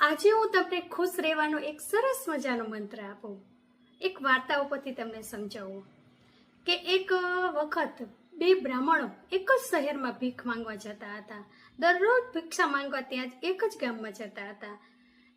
આજે હું તમને ખુશ રહેવાનો એક સરસ મજાનો મંત્ર આપું. એક વાર્તા ઉપરથી તમને સમજાવું કે એક વખત બે બ્રાહ્મણો એક જ શહેરમાં ભીખ માંગવા જતા હતા. દરરોજ ભિક્ષા માંગવા ત્યાં જ એક જ ગામમાં જતા હતા.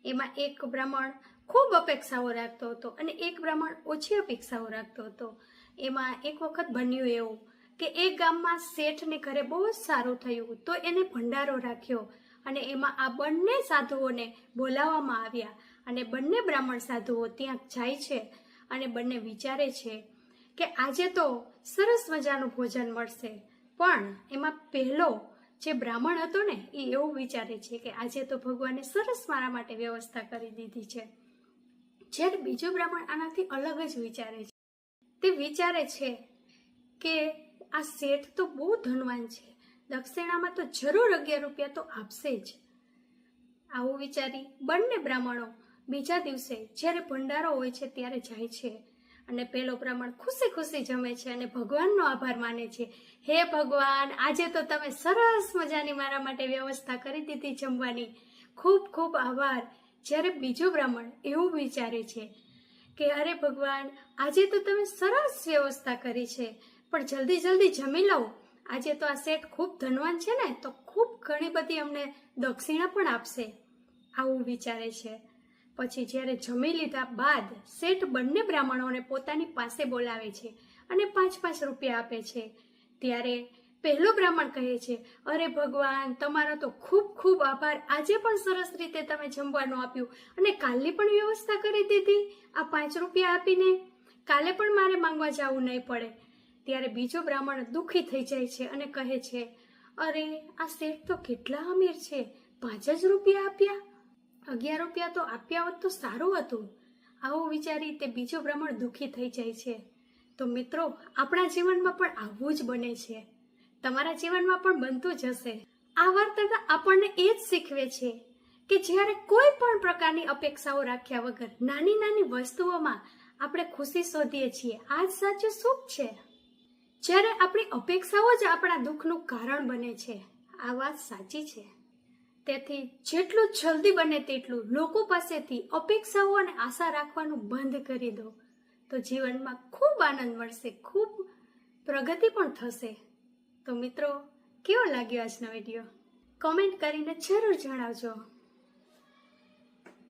એમાં એક બ્રાહ્મણ ખૂબ અપેક્ષાઓ રાખતો હતો અને એક બ્રાહ્મણ ઓછી અપેક્ષાઓ રાખતો હતો. એમાં એક વખત બન્યું એવું કે એક ગામમાં શેઠને ઘરે બહુ જ સારું થયું તો એને ભંડારો રાખ્યો અને એમાં આ બંને સાધુઓને બોલાવવામાં આવ્યા અને બંને બ્રાહ્મણ સાધુઓ ત્યાં જાય છે અને બંને વિચારે છે કે આજે તો સરસ મજાનું ભોજન મળશે. પણ એમાં પહેલો જે બ્રાહ્મણ હતો ને એ એવું વિચારે છે કે આજે તો ભગવાને સરસ મારા માટે વ્યવસ્થા કરી દીધી છે. જ્યારે બીજો બ્રાહ્મણ આનાથી અલગ જ વિચારે છે. તે વિચારે છે કે આ શેઠ તો બહુ ધનવાન છે, દક્ષિણામાં તો જરૂર 11 રૂપિયા તો આપશે જ. આવું વિચારી બંને બ્રાહ્મણો બીજા દિવસે જ્યારે ભંડારો હોય છે ત્યારે જાય છે અને પેલો બ્રાહ્મણ ખુશી ખુશી જમે છે અને ભગવાનનો આભાર માને છે. હે ભગવાન, આજે તો તમે સરસ મજાની મારા માટે વ્યવસ્થા કરી દીધી જમવાની, ખૂબ ખૂબ આભાર. જ્યારે બીજો બ્રાહ્મણ એવું વિચારે છે કે અરે ભગવાન, આજે તો તમે સરસ વ્યવસ્થા કરી છે પણ જલ્દી જલ્દી જમી લઉં, આજે તો આ શેઠ ખૂબ ધનવાન છે ને તો ખૂબ ઘણી બધી અમને દક્ષિણા પણ આપશે. આવું વિચારે છે. પછી જ્યારે જમી લીધા બાદ શેઠ બંને બ્રાહ્મણોને પોતાની પાસે બોલાવે છે અને 5-5 રૂપિયા આપે છે. ત્યારે પહેલો બ્રાહ્મણ કહે છે, અરે ભગવાન, તમારો તો ખૂબ ખૂબ આભાર, આજે પણ સરસ રીતે તમે જમવાનું આપ્યું અને કાલની પણ વ્યવસ્થા કરી દીધી આ 5 રૂપિયા આપીને, કાલે પણ મારે માંગવા જવું નહીં પડે. ત્યારે બીજો બ્રાહ્મણ દુઃખી થઈ જાય છે અને કહે છે, અરે આ શેઠ તો કેટલા અમીર છે, 5 જ રૂપિયા આપ્યા, 11 રૂપિયા તો આપ્યા હોત તો સારું હતું. આવું વિચારી તે બીજો બ્રાહ્મણ દુઃખી થઈ જાય છે. તો મિત્રો, આપણા જીવનમાં પણ આવું જ બને છે, તમારા જીવનમાં પણ બનતું જ હશે. આ વાર્તા આપણને એ જ શીખવે છે કે જ્યારે કોઈ પણ પ્રકારની અપેક્ષાઓ રાખ્યા વગર નાની નાની વસ્તુઓમાં આપણે ખુશી શોધીએ છીએ, આ જ સાચું સુખ છે. જ્યારે આપણી અપેક્ષાઓ જ આપણા દુઃખનું કારણ બને છે. આ વાત સાચી છે. તેથી જેટલું જલ્દી બને તેટલું લોકો પાસેથી અપેક્ષાઓ અને આશા રાખવાનું બંધ કરી દો તો જીવનમાં ખૂબ આનંદ મળશે, ખૂબ પ્રગતિ પણ થશે. તો મિત્રો, કેવો લાગ્યો આજનો વિડીયો? કોમેન્ટ કરીને જરૂર જણાવજો.